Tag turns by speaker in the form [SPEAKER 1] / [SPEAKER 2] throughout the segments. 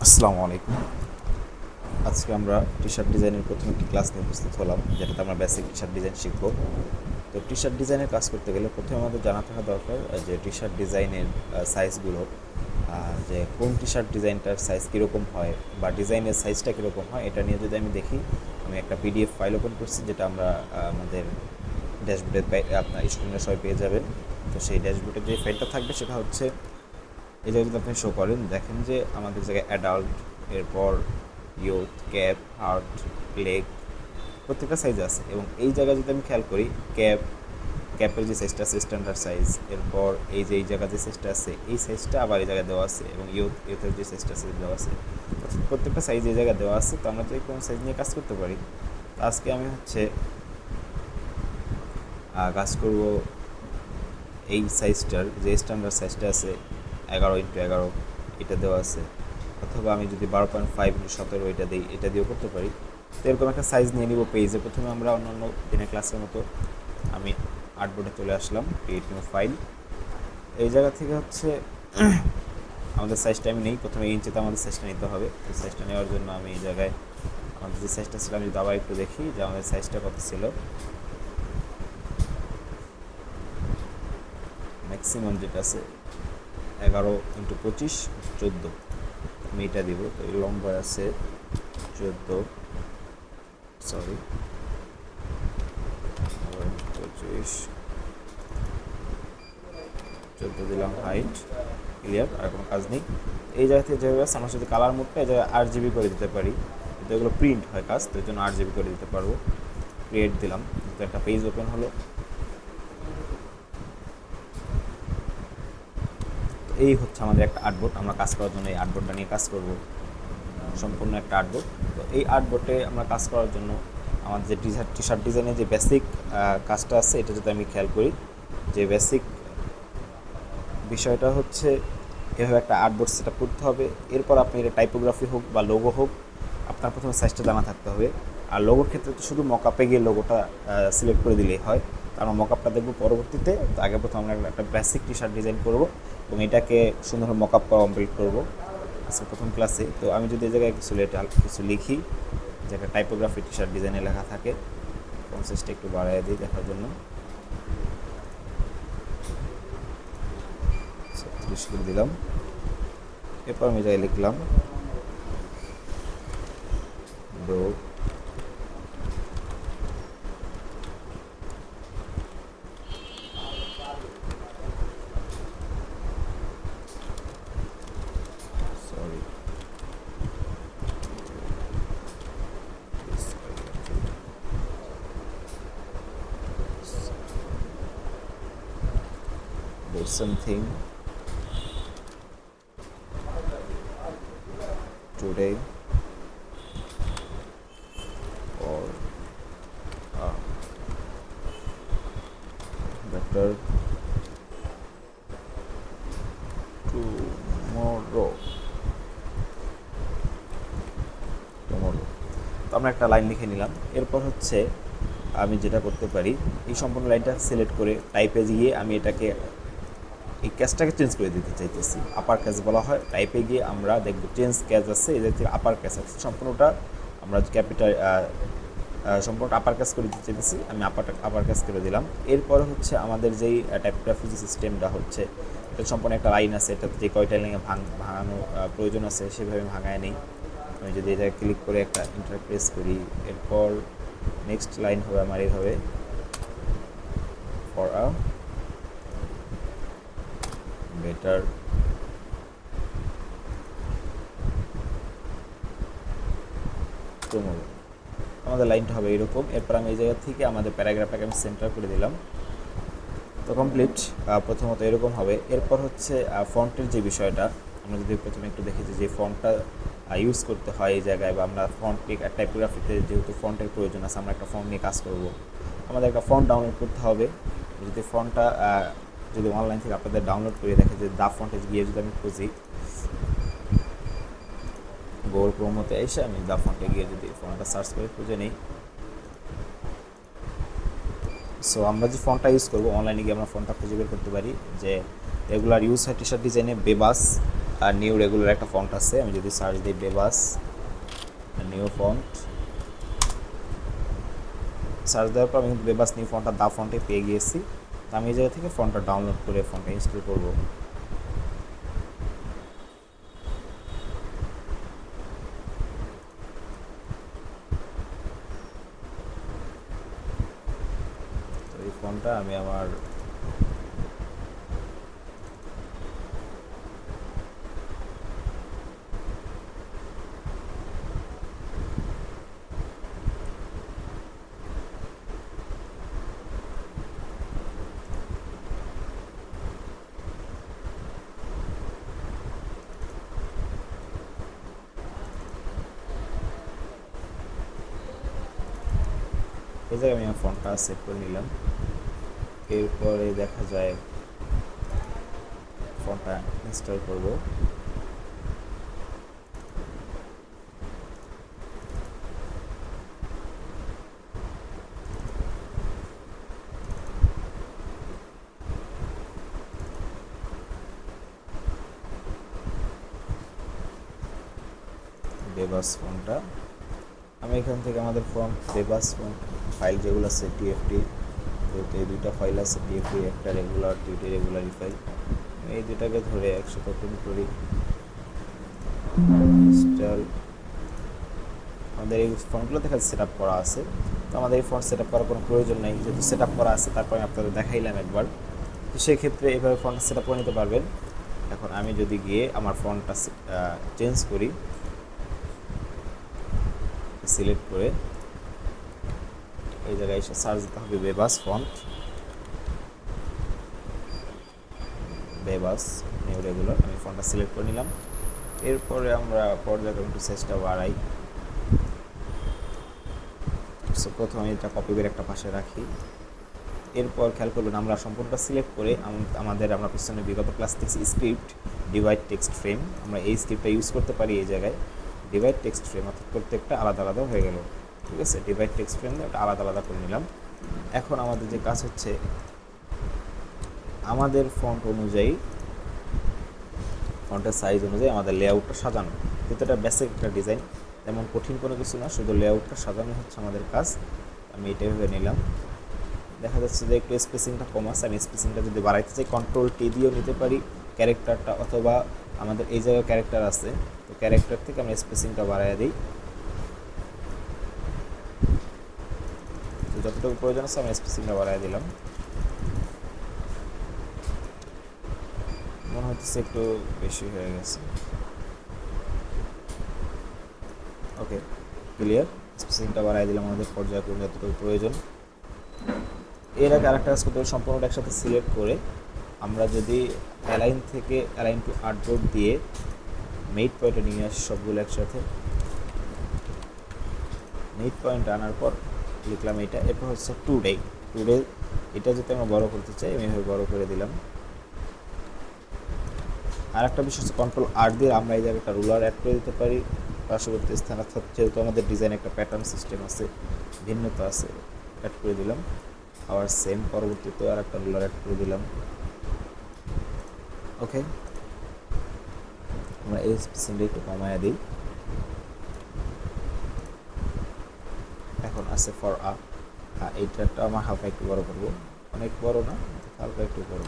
[SPEAKER 1] আসসালামু আলাইকুম। আজকে আমরা টি শার্ট ডিজাইনের প্রথম একটি ক্লাস নিয়ে উপস্থিত হলাম, যেটাতে আমরা বেসিক টি শার্ট ডিজাইন শিখব। তো টি শার্ট ডিজাইনের কাজ করতে গেলে প্রথমে আমাদের জানা থাকা দরকার যে টি শার্ট ডিজাইনের সাইজগুলো, যে কোন টি শার্ট ডিজাইনটার সাইজ কীরকম হয় বা ডিজাইনের সাইজটা কীরকম হয়, এটা নিয়ে যদি আমি দেখি, আমি একটা পিডিএফ ফাইল ওপেন করছি, যেটা আমরা আমাদের ড্যাশবোর্ডে আপনার স্ক্রিনে সবাই পেয়ে যাবেন। তো সেই ড্যাশবোর্ডে যে ফাইলটা থাকবে সেটা হচ্ছে, এই জায়গায় যদি আপনি শো করেন, দেখেন যে আমাদের জায়গায় অ্যাডাল্ট, এরপর ইউথ, ক্যাপ, হার্ট, লেগ, প্রত্যেকটা সাইজ আছে। এবং এই জায়গায় যদি আমি খেয়াল করি, ক্যাপের যে সাইজটা আছে স্ট্যান্ডার্ড সাইজ, এরপর এই জায়গায় যে সাইজটা আছে এই সাইজটা আবার এই জায়গায় দেওয়া আছে, এবং ইউথের যে সাইজটা আছে দেওয়া আছে। প্রত্যেকটা সাইজ এই জায়গায় দেওয়া আছে। তো আমরা যদি কোনো সাইজ নিয়ে কাজ করতে পারি, আজকে আমি কাজ করব এই সাইজটার যে স্ট্যান্ডার্ড সাইজটা আছে 11x11, এটা দেওয়া আছে। অথবা আমি যদি 12.5x17 এটা দিই, এটা দিয়েও করতে পারি। তো এরকম একটা সাইজ নিয়ে নিব পেজে। প্রথমে আমরা অন্যান্য দিনের ক্লাসের মতো আমি আর্টবোর্ডে চলে আসলাম, ক্রিয়েট নিউ ফাইল। এই জায়গা থেকে আমাদের সাইজটা আমি নেই, প্রথমে ইঞ্চিতে আমাদের সাইজটা নিতে হবে। তো সাইজটা নেওয়ার জন্য আমি এই জায়গায় আমাদের যে সাইজটা ছিল, আমি যদি আবার একটু দেখি যে আমাদের সাইজটা কত ছিল, ম্যাক্সিমাম যেটা আছে 11x25 14, আমি এটা দিব। তো এই লম্বা আছে 14, সরি 25 14 দিলাম, হাইট ক্লিয়ার, আর কোনো কাজ নেই। এই জায়গা থেকে যেভাবে আছে আমার সাথে কালার মোডটা এই জায়গায় 8 GB করে দিতে পারি, কিন্তু এগুলো প্রিন্ট হয় কাজ, তো এই জন্য 8 GB করে দিতে পারবো। ক্রিয়েট দিলাম, তো একটা পেজ ওপেন হলো। এই হচ্ছে আমাদের একটা আর্টবোর্ড। আমরা কাজ করার জন্য এই আর্টবোর্ডটা নিয়ে কাজ করব, সম্পূর্ণ একটা আর্টবোর্ড। তো এই আর্টবোর্ডে আমরা কাজ করার জন্য আমাদের যে টি শার্ট ডিজাইনের যে বেসিক কাজটা আছে, এটা যদি আমি খেয়াল করি, যে বেসিক বিষয়টা হচ্ছে এভাবে একটা আর্টবোর্ড সেট আপ করতে হবে। এরপর আপনি এটা টাইপোগ্রাফি হোক বা লোগো হোক, আপনার প্রথমে সাইজটা জানা থাকতে হবে। আর লোগোর ক্ষেত্রে তো শুধু মকআপে গিয়ে লোগোটা সিলেক্ট করে দিলেই হয়। তো আমরা মকআপটা দেখব পরবর্তীতে। তো আগে প্রথমে আমরা একটা বেসিক টি শার্ট ডিজাইন করব এবং এটাকে সুন্দরভাবে মকআপ করা কমপ্লিট করবো আজকে প্রথম ক্লাসে। তো আমি যদি এই জায়গায় কিছু লিখি, যে একটা টাইপোগ্রাফি টি শার্ট ডিজাইনে লেখা থাকে, ফন্ট সাইজটা একটু বাড়াই দিই দেখার জন্য, 36 করে দিলাম। এরপর আমি জায়গায় লিখলাম do sorry do something today or better tomorrow. তো আমরা একটা লাইন লিখে নিলাম। এরপর আমি যেটা করতে পারি, এই সম্পূর্ণ লাইনটা সিলেক্ট করে টাইপে গিয়ে আমি এই ক্যাচটাকে চেঞ্জ করে দিতে চাইতেছি। আপার ক্যাচ বলা হয়। টাইপে গিয়ে আমরা দেখব চেঞ্জ ক্যাচ আছে, এদের থেকে আপার ক্যাচ আছে, সম্পূর্ণটা আমরা ক্যাপিটাল সম্পূর্ণ আপার ক্যাচ করে দিতে চাইতেছি। আমি আপার ক্যাচ করে দিলাম। এরপর আমাদের যেই টাইপোগ্রাফি যে সিস্টেমটা এটা সম্পূর্ণ একটা লাইন আছে, এটাতে যে কয়টা লাইনে ভাঙানো প্রয়োজন আছে সেভাবে ভাঙায় নেই। আমি যদি এটা ক্লিক করে একটা এন্টার প্রেস করি, এরপর নেক্সট লাইন হবে আমার এইভাবে, ফর আ বেটার টুমরো। আমাদের লাইনটা হবে এরকম। এরপর আমি এই জায়গা থেকে আমাদের প্যারাগ্রাফটাকে আমি সেন্টার করে দিলাম। তো কমপ্লিট। প্রথমত এরকম হবে। এরপর ফন্টের যে বিষয়টা, আমরা যদি প্রথমে একটু দেখি যে ফন্টটা ইউজ করতে হয় এই জায়গায়, বা আমরা ফন্ট টাইপোগ্রাফিতে যেহেতু ফন্টের প্রয়োজন আছে, আমরা একটা ফন্ট নিয়ে কাজ করব, আমাদের একটা ফন্ট ডাউনলোড করতে হবে। যদি ফন্টটা যদি অনলাইন থেকে আপনাদের ডাউনলোড করে দেখে, যে দা ফন্টে গিয়ে যদি আমি খুঁজি, গুগল ক্রোমতে এসে আমি দা ফন্টে গিয়ে যদি ফন্টটা সার্চ করে খুঁজে নিই, সো আমরা যে ফন্টটা ইউজ করবো, অনলাইনে গিয়ে আমরা ফন্টটা খুঁজে বের করতে পারি। যে রেগুলার ইউজ হয় টি শার্ট ডিজাইনে বেবাস, আর নিউ রেগুলার একটা ফন্ট আছে, আমি যদি সার্চ দিই বেবাস নিউ ফন্ট, সার্চ দেওয়ার পর আমি কিন্তু বেবাস নিউ ফন্টটা দা ফন্টে পেয়ে গিয়েছি। তো আমি এই জায়গা থেকে ফন্টটা ডাউনলোড করে ফন্টটা ইনস্টল করবো। তো এই ফন্টটা আমি আমার এই জায়গায় আমি আমার ফন্টটা সেট করে নিলাম। এরপরে দেখা যায় ফন্টটা ইনস্টল করব। বেবাস ফন্টটা আমি এখান থেকে আমাদের ফন্ট বেবাস ফন্ট ফাইল যেগুলো আছে টিএফটি, এই দুইটা ফাইল আছে, টিএফটি একটা রেগুলার, দুইটা রেগুলারই ফাইল, এই দুটাকে ধরে একসাথে ওপেন করি। ইনস্টল, আমাদের এই ফন্টগুলো দেখা সেট আপ করা আছে, তো আমাদের এই ফন্ট সেট আপ করার কোনো প্রয়োজন নেই, যেহেতু সেট আপ করা আছে তারপরে আপনাদের দেখাইলাম একবার। তো সেক্ষেত্রে এভাবে ফন্টটা সেট আপ করে নিতে পারবেন। এখন আমি যদি গিয়ে আমার ফন্টটা চেঞ্জ করি, সিলেক্ট করে এই জায়গায় এসে সার্চ দিতে হবে বেবাস ফন্ট, বেবাস নিউ রেগুলার, আমি ফন্টটা সিলেক্ট করে নিলাম। এরপরে আমরা পর্যায়ক্রমে একটু সাইজটা বাড়াই। সো প্রথমে এটা কপি করে একটা পাশে রাখি। এরপর খেয়াল করবেন আমরা সম্পূর্ণটা সিলেক্ট করে আমরা পিছনে বিগত ক্লাস দেখছি স্ক্রিপ্ট ডিভাইড টেক্সট ফ্রেম, আমরা এই স্ক্রিপ্টটা ইউজ করতে পারি এই জায়গায়। ডিভাইড টেক্সট ফ্রেম অর্থাৎ প্রত্যেকটা আলাদা আলাদা হয়ে গেল, ঠিক আছে। ডিভাইড টেক্সট ফ্রেম একটা আলাদা আলাদা করে নিলাম। এখন আমাদের যে কাজ হচ্ছে আমাদের ফন্ট অনুযায়ী, ফন্টের সাইজ অনুযায়ী আমাদের লেআউটটা সাজানো, যেহেতু এটা বেসিক একটা ডিজাইন, তেমন কঠিন কোনো কিছু না, শুধু লেআউটটা সাজানো হচ্ছে আমাদের কাজ। আমি এটাই ভেবে নিলাম। দেখা যাচ্ছে যে একটু স্পেসিংটা কম আছে, আমি স্পেসিংটা যদি বাড়াইতে চাই কন্ট্রোল টি দিয়েও নিতে পারি ক্যারেক্টারটা, অথবা আমাদের এই জায়গায় ক্যারেক্টার আছে, তো ক্যারেক্টার থেকে আমরা স্পেসিংটা বাড়াই দিই। তো যতটুকু প্রয়োজন আছে আমি স্পেসিংটা বাড়াই দিলাম। মনে হচ্ছে একটু বেশি হয়ে গেছে। ওকে, ক্লিয়ার। স্পেসিংটা বাড়াই দিলাম আমাদের পর্যায়ক্রমে যতটুকু প্রয়োজন। এর আগে আরেকটা কাজ করতে হবে, সম্পূর্ণটা একসাথে সিলেক্ট করে আমরা যদি অ্যালাইন থেকে অ্যালাইন টু আর্টবোর্ড দিয়ে মিড পয়েন্টে নিয়ে আসি সবগুলো একসাথে। মিড পয়েন্ট আনার পর লিখলাম এটা, এরপর হচ্ছে টুডে, এটা যদি আমরা বড় করতে চাই আমি এভাবে বড় করে দিলাম। আর একটা বিষয় হচ্ছে কন্ট্রোল আর দিয়ে আমরা এই জায়গায় একটা রুলার অ্যাড করে দিতে পারি পার্শ্ববর্তী স্থান, অর্থাৎ যেহেতু আমাদের ডিজাইন একটা প্যাটার্ন সিস্টেম আছে, ভিন্নতা আছে, অ্যাড করে দিলাম। আবার সেম পরবর্তীতে আর একটা রুলার অ্যাড করে দিলাম। ওকে, আমরা এই স্পেসিংটা একটু কমায় দিই। এখন আছে ফর এইটা আমার হালকা একটু বড় করবো, অনেক বড় না, হালকা একটু বড়।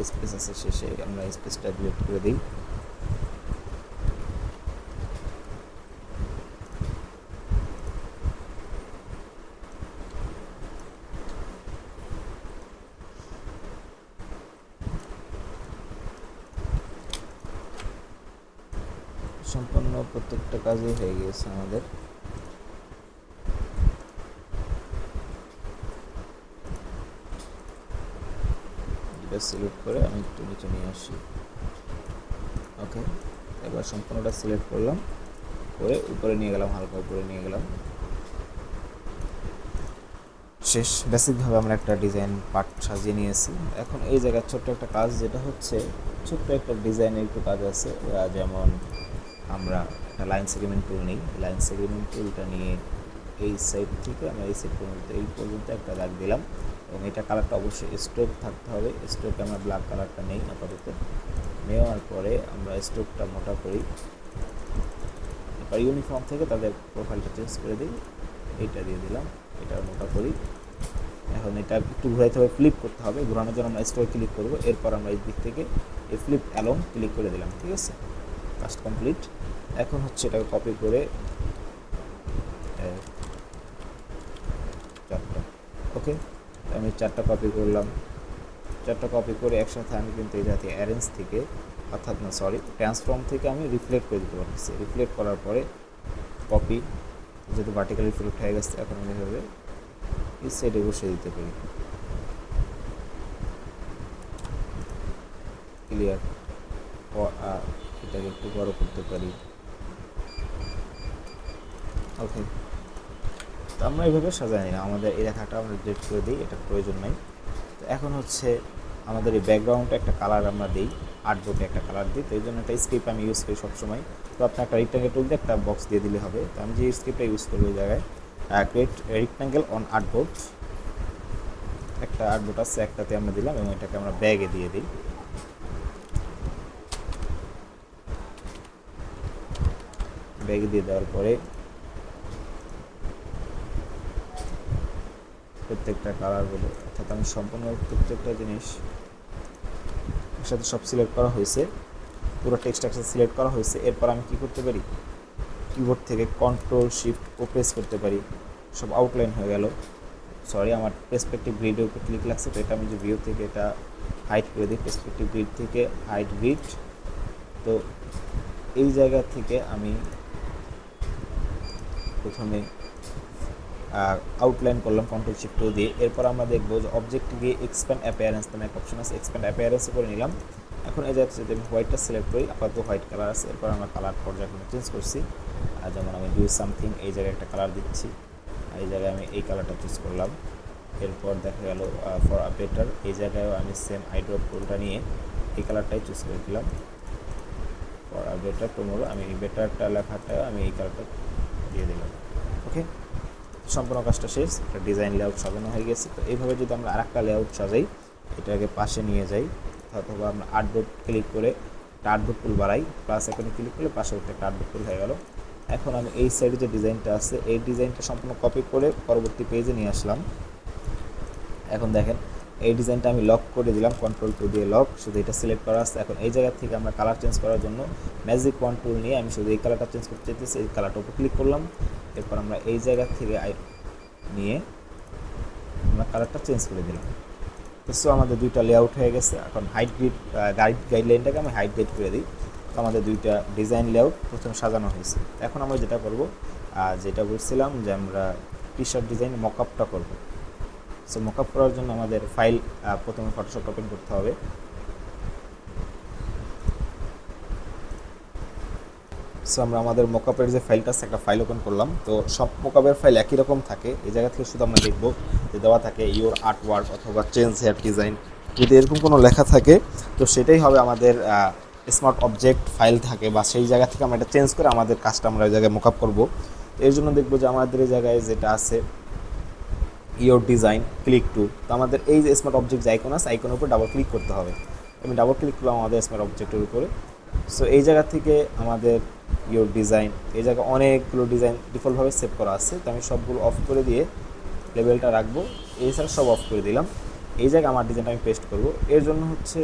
[SPEAKER 1] স্পেস আছে শেষে, আমরা স্পেসটা ডিলিট করে দিই। সম্পূর্ণ প্রত্যেকটা কাজই হয়ে গিয়েছে আমাদের। এটা সিলেক্ট করে আমি একটু নিচে নিয়ে আসি। ওকে, এবার সম্পূর্ণটা সিলেক্ট করলাম, করে উপরে নিয়ে গেলাম, হালকা উপরে নিয়ে গেলাম। শেষ। বেসিকভাবে আমরা একটা ডিজাইন পার্ট সাজিয়ে নিয়েছি। এখন এই জায়গায় ছোট্ট একটা কাজ, যেটা হচ্ছে ছোট্ট একটা ডিজাইনের একটু কাজ আছে। যেমন আমরা একটা লাইন সেগমেন্ট টুল নিই, লাইন সেগমেন্ট টুলটা নিয়ে এই সাইড থেকে আমরা এই সাইড পর্যন্ত এই পর্যন্ত একটা দাগ দিলাম, এবং এটা কালারটা অবশ্যই স্ট্রোক থাকতে হবে। স্ট্রোকে আমরা ব্ল্যাক কালারটা নেই আপাতত। নেওয়ার পরে আমরা স্ট্রোকটা মোটা করি, এবার ইউনিফর্ম থেকে তাদের প্রোফাইলটা চেঞ্জ করে দিই, এইটা দিয়ে দিলাম, এটা মোটা করি। এখন এটা একটু ঘুরাইতে হবে, ফ্লিপ করতে হবে। ঘোরানোর জন্য আমরা স্টোরে ক্লিক করব, এরপর আমরা এই দিক থেকে এই ফ্লিপ অ্যালং ক্লিক করে দিলাম। ঠিক আছে, কাজ কমপ্লিট। এখন হচ্ছে এটাকে কপি করে চারটা, ওকে, আমি চারটা কপি করলাম। চারটা কপি করে একসাথে আমি কিন্তু এই জাতীয় অ্যারেঞ্জ থেকে, অর্থাৎ না সরি ট্রান্সফর্ম থেকে আমি রিফ্লেক্ট করে দিতে পারতেছি। রিফ্লেক্ট করার পরে কপি, যেহেতু ভার্টিক্যাল রিফ্লেক্ট হয়ে গেছে, এখন আমি এভাবে এই সাইডে বসিয়ে দিতে পারি। ক্লিয়ার। এটাকে একটু বড় করতে পারি, ওকে। তো আমরা এইভাবে সাজাই নিলাম। আমাদের এই রেখাটা আমরা ডিলিট করে দিই, এটা প্রয়োজন নাই। তো এখন হচ্ছে আমাদের এই ব্যাকগ্রাউন্ডে একটা কালার আমরা দিই, আর্টবোর্ডে একটা কালার দিই। তো এই জন্য একটা স্ক্রিপ্ট আমি ইউজ করি সবসময়। তো আপনার একটা রেক্ট্যাঙ্গেল টুল দিয়ে একটা বক্স দিয়ে দিলে হবে। তো আমি যে স্ক্রিপ্টটা ইউজ করবো এই জায়গায়, ক্রিয়েট রেক্ট্যাঙ্গেল অন আর্টবোর্ড, একটা আর্টবোর্ড আছে, একটাতে আমরা দিলাম, এবং এটাকে আমরা ব্যাগে দিয়ে দিই। ব্যাগে দিয়ে দেওয়ার পরে প্রত্যেকটা কালারগুলো, অর্থাৎ আমি সম্পূর্ণ প্রত্যেকটা জিনিস একসাথে সব সিলেক্ট করা হয়েছে, পুরো টেক্সট একসাথে সিলেক্ট করা হয়েছে। এরপর আমি কি করতে পারি, কিবোর্ড থেকে কন্ট্রোল শিফট ও প্রেস করতে পারি, সব আউটলাইন হয়ে গেল। সরি, আমার পেসপেক্টিভ গ্রিডের উপর ক্লিক লাগছে, তো এটা আমি যে ভিউ থেকে এটা হাইট করে দিই, পেসপেক্টিভ গ্রিড থেকে হাইট গ্রিড। তো এই জায়গা থেকে আমি প্রথমে আউটলাইন করলাম কন্ট্রোল শিফট ও দিয়ে। এরপর আমরা দেখবো যে অবজেক্ট গিয়ে এক্সপ্যান্ড অ্যাপিয়ারেন্স নামে একটা অপশন আছে, এক্সপ্যান্ড অ্যাপিয়ারেন্স করে নিলাম। এখন এই জায়গায় যদি আমি হোয়াইটটা সিলেক্ট করি, আপাতত হোয়াইট কালার আছে। এরপর আমরা কালার পর্যায়ক্রমে চেঞ্জ করছি, যেমন আমি ডু সামথিং, এই জায়গায় একটা কালার দিচ্ছি, এই জায়গায় আমি এই কালারটা চুজ করলাম। এরপর দেখা গেল ফর আ বেটার, এই জায়গায়ও আমি সেম আইড্রপ টুলটা নিয়ে এই কালারটাই চুজ করে দিলাম। ফর আ বেটার টুমোরো, আমি বেটারটা লেখাটা আমি এই কালারটা দিয়ে দিলাম, ওকে। সম্পূর্ণ কাজটা শেষ, একটা ডিজাইন লেআউট সাজানো হয়ে গেছে। তো এইভাবে যদি আমরা আরেকটা লেআউট সাজাই, এটাকে পাশে নিয়ে যাই, অথবা আমরা আর্টবোর্ড ক্লিক করে একটা আর্টবোর্ড টুল বাড়াই, প্লাস এখানে ক্লিক করলে পাশে একটা আর্টবোর্ড টুল হয়ে গেল। এখন আমি এই সাইডে যে ডিজাইনটা আছে, এই ডিজাইনটা সম্পূর্ণ কপি করে পরবর্তী পেজে নিয়ে আসলাম। এখন দেখেন এই ডিজাইনটা আমি লক করে দিলাম, কন্ট্রোল টু দিয়ে লক, শুধু এটা সিলেক্ট করা আছে। এখন এই জায়গা থেকে আমরা কালার চেঞ্জ করার জন্য ম্যাজিক ওয়ান টুল নিয়ে আমি শুধু এই কালারটা চেঞ্জ করতে চাইতেছি, এই কালারটার উপর ক্লিক করলাম। এরপর আমরা এই জায়গা থেকে নিয়ে আমরা কালারটা চেঞ্জ করে দিলাম। তো সো আমাদের দুইটা লেআউট হয়ে গেছে। এখন হাইট গ্রিড গাইডলাইনটাকে আমি হাইট গ্রিড করে দিই। তো আমাদের দুইটা ডিজাইন লেআউট প্রথমে সাজানো হয়েছে। এখন আমরা যেটা করব, যেটা বলছিলাম যে আমরা টি শার্ট ডিজাইন মকআপটা করব। সো মকআপ করার জন্য আমাদের ফাইল প্রথমে ফটোশপ ওপেন করতে হবে। সো আমরা আমাদের মকআপের যে ফাইলটা আছে, একটা ফাইল ওপেন করলাম। তো সব মকআপের ফাইল একই রকম থাকে, এই জায়গা থেকে শুধু আমরা দেখব যে দেওয়া থাকে ইওর আর্ট ওয়ার্ক অথবা চেঞ্জ হেয়ার ডিজাইন, যদি এরকম কোনো লেখা থাকে তো সেটাই হবে আমাদের স্মার্ট অবজেক্ট ফাইল থাকে, বা সেই জায়গা থেকে আমরা এটা চেঞ্জ করে আমাদের কাজটা আমরা ওই জায়গায় মকআপ করবো। তো এর জন্য দেখবো যে আমাদের এই জায়গায় যেটা আছে ইওর ডিজাইন ক্লিক টু, তো আমাদের এই যে স্মার্ট অবজেক্ট যে আইকন আছে, আইকনের উপর ডাবল ক্লিক করতে হবে। আমি ডাবল ক্লিক করলাম আমাদের স্মার্ট অবজেক্টের উপরে। সো এই জায়গা থেকে আমাদের ইওর ডিজাইন, এই জায়গায় অনেকগুলো ডিজাইন ডিফল্টভাবে সেভ করা আছে। তো আমি সবগুলো অফ করে দিয়ে লেভেলটা রাখবো, এছাড়া সব অফ করে দিলাম। এই জায়গায় আমার ডিজাইনটা আমি পেস্ট করব। এর জন্য হচ্ছে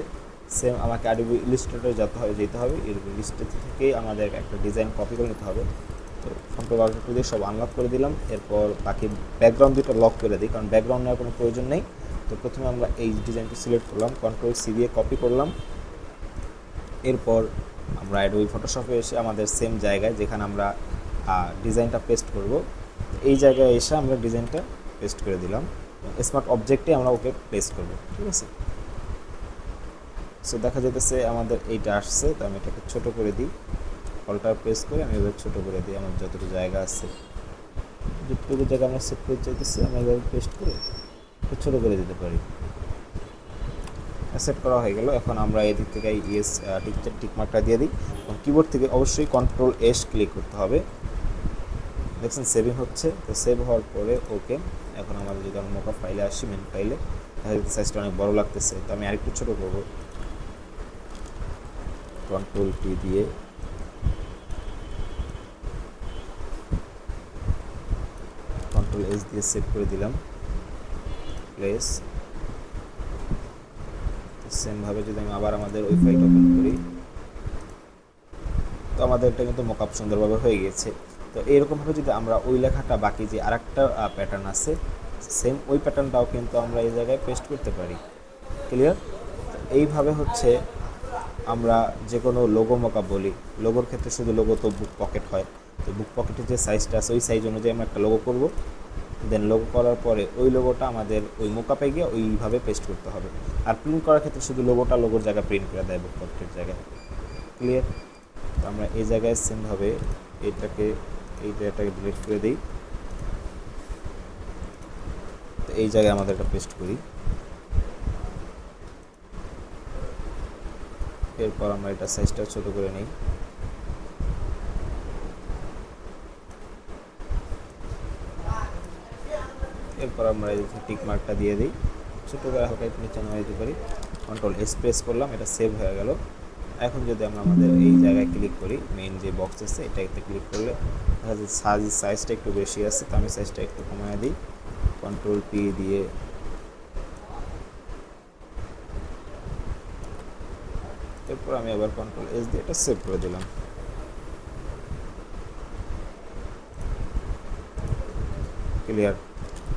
[SPEAKER 1] সেম আমাকে অ্যাডোবি ইলাস্ট্রেটরে যেতে হবে। এর ইলাস্ট্রেটর থেকেই আমাদের একটা ডিজাইন কপি করে নিতে হবে। তো কন্ট্রোল আল্ট দিয়ে সব আনলক করে দিলাম। এরপর বাকি ব্যাকগ্রাউন্ড দুটো লক করে দিই, কারণ ব্যাকগ্রাউন্ড নেওয়ার কোনো প্রয়োজন নেই। তো প্রথমে আমরা এই ডিজাইনটা সিলেক্ট করলাম, কন্ট্রোল সি দিয়ে কপি করলাম। এরপর আমরা অ্যাডোবি ফটোশপে এসে আমাদের সেম জায়গায় যেখানে আমরা ডিজাইনটা পেস্ট করব, এই জায়গায় এসে আমরা ডিজাইনটা পেস্ট করে দিলাম। স্মার্ট অবজেক্টে আমরা ওকে পেস্ট করব, ঠিক আছে। সো দেখা যেতেছে আমাদের এইটা আসছে। তো আমি এটাকে ছোটো করে দিই, অল্টার প্রেস করে আমি এবার ছোটো করে দিই আমার যতটুকু জায়গা আছে। যতটুকু জায়গা আমরা সেট করে চাইতেছি আমরা এভাবে পেস্ট করে ছোটো করে দিতে পারি। সেট করা হয়ে গেল। এখন আমরা এদিক থেকে ইয়েস টিকমার্কটা দিয়ে দিই এবং কিবোর্ড থেকে অবশ্যই Ctrl+S ক্লিক করতে হবে। দেখছেন সেভিং হচ্ছে, তো সেভ হওয়ার পরে ওকে। এখন আমাদের যদি আমরা মোকা ফাইলে আসি, মেন ফাইলে, তাহলে সাইজটা অনেক বড় লাগতেছে, তো আমি আরেকটু ছোটো করবো। Ctrl+T দিয়ে Ctrl+S দিয়ে সেভ করে দিলাম প্লেস। সেমভাবে যদি আমি আবার আমাদের ওই ফাইলটা ওপেন করি, তো আমাদের এটা কিন্তু মকআপ সুন্দরভাবে হয়ে গিয়েছে। তো এইরকমভাবে যদি আমরা ওই লেখাটা বাকি যে আরেকটা প্যাটার্ন আছে, সেম ওই প্যাটার্নটাও কিন্তু আমরা এই জায়গায় পেস্ট করতে পারি। ক্লিয়ার? এইভাবে হচ্ছে আমরা যে কোনো লোগো মকআপ বলি, লোগোর ক্ষেত্রে শুধু লোগো তো বুক পকেট হয়, তো বুক পকেটের যে সাইজটা আছে ওই সাইজ অনুযায়ী আমরা একটা লোগো করব। দেন লোগো করার পরে ওই লোগোটা আমাদের ওই মোকাপে গিয়ে ওইভাবে পেস্ট করতে হবে। আর প্রিন্ট করার ক্ষেত্রে শুধু লোগোটা লোগোর জায়গায় প্রিন্ট করে দেয় বুক পকেটের জায়গায়। ক্লিয়ার? তো আমরা এই জায়গায় সেমভাবে এই ডেটাটাকে ডিলিট করে দিই। তো এই জায়গায় আমাদের একটা পেস্ট করি। এরপর আমরা এটা সাইজটা ছোট করে নিই। এরপর আমরা এই টিক মার্কটা দিয়ে দিই, ছোটো করে হালকা একটু নিচে নামিয়ে দিতে পারি। Ctrl+S প্রেস করলাম, এটা সেভ হয়ে গেল। এখন যদি আমরা আমাদের এই জায়গায় ক্লিক করি, মেইন যে বক্স আছে এটাতে ক্লিক করলে সাইজটা একটু বেশি আছে, তো আমি সাইজটা একটু কমিয়ে দিই। Ctrl+P দিয়ে এরপর আমি আবার Ctrl+S দিয়ে এটা সেভ করে দিলাম। ক্লিয়ার?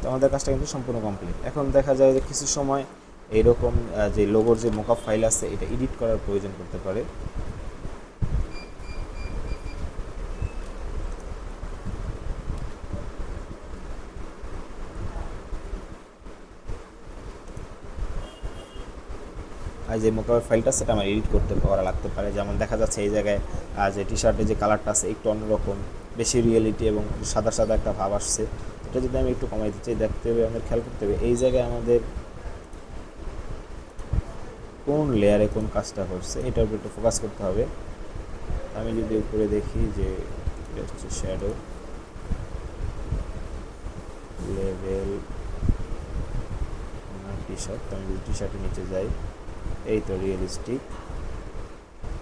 [SPEAKER 1] তো আমাদের কাজটা কিন্তু সম্পূর্ণ কমপ্লিট। এখন দেখা যায় যে কিছু সময় এইরকম যে লোগোর যে মোকআপ ফাইল আছে এটা এডিট করার প্রয়োজন পড়তে পারে। আর যে মোকাবের ফাইলটা সেটা আমার এডিট করতে করা লাগতে পারে। যেমন দেখা যাচ্ছে এই জায়গায় যে টি শার্টের যে কালারটা আছে একটু অন্যরকম, বেশি রিয়েলিটি এবং সাদা সাদা একটা ভাব আসছে। এটা যদি আমি একটু কমাই দিতে চাই, দেখতে হবে, আমাদের খেয়াল করতে হবে এই জায়গায় আমাদের কোন লেয়ারে কোন কাজটা করছে এটার উপর একটু ফোকাস করতে হবে। আমি যদি উপরে দেখি যে এটা হচ্ছে শ্যাডো লেভেল টি শার্ট, তো আমি যদি টি শার্টের নিচে যাই, এই তো রিয়েলিস্টিক।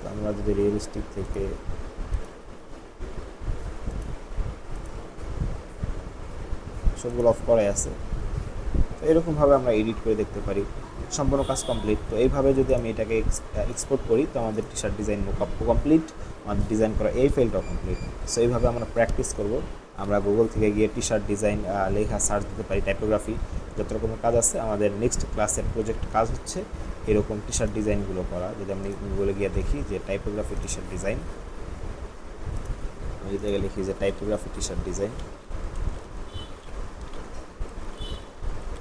[SPEAKER 1] তো আমরা যদি রিয়েলিস্টিক থেকে সবগুলো অফ করাই আছে, তো এরকমভাবে আমরা এডিট করে দেখতে পারি। সম্পূর্ণ কাজ কমপ্লিট। তো এইভাবে যদি আমি এটাকে এক্সপোর্ট করি, তো আমাদের T shirt design mockup complete, আমাদের ডিজাইন করা এই ফাইলটাও কমপ্লিট। সো এইভাবে আমরা প্র্যাকটিস করব। আমরা গুগল থেকে গিয়ে টি শার্ট ডিজাইন লেখা সার্চ দিতে পারি, টাইপোগ্রাফি, যত রকমের কাজ আছে। আমাদের নেক্সট ক্লাসের প্রজেক্ট কাজ হচ্ছে এরকম টি শার্ট ডিজাইনগুলো করা। যদি আমি গুগলে গিয়ে দেখি যে টাইপোগ্রাফি টি শার্ট ডিজাইন, আমি যদি লিখি যে typography T shirt design,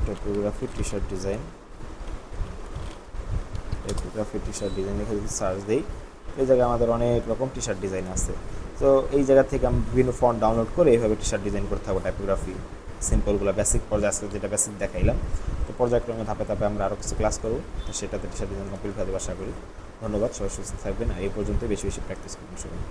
[SPEAKER 1] typography T shirt design, typography T shirt design লিখে যদি সার্চ দিই, এই জায়গায় আমাদের অনেক রকম টি শার্ট ডিজাইন আছে। তো এই জায়গা থেকে আমি বিভিন্ন ফন্ট ডাউনলোড করে এইভাবে টি শার্ট ডিজাইন করতে হবে। টাইপোগ্রাফি সিম্পলগুলো বেসিক পর্যায়ে আজকে যেটা বেসিক দেখাইলাম, তো পর্যায়ক্রমে ধাপে ধাপে আমরা আরও কিছু ক্লাস করবো, তো সেটাতে টি শার্ট ডিজাইন কমপ্লিট হতে আশা করি। ধন্যবাদ, সবাই সুস্থ থাকবেন, আর এই পর্যন্ত বেশি বেশি প্র্যাকটিস করুন সবাই।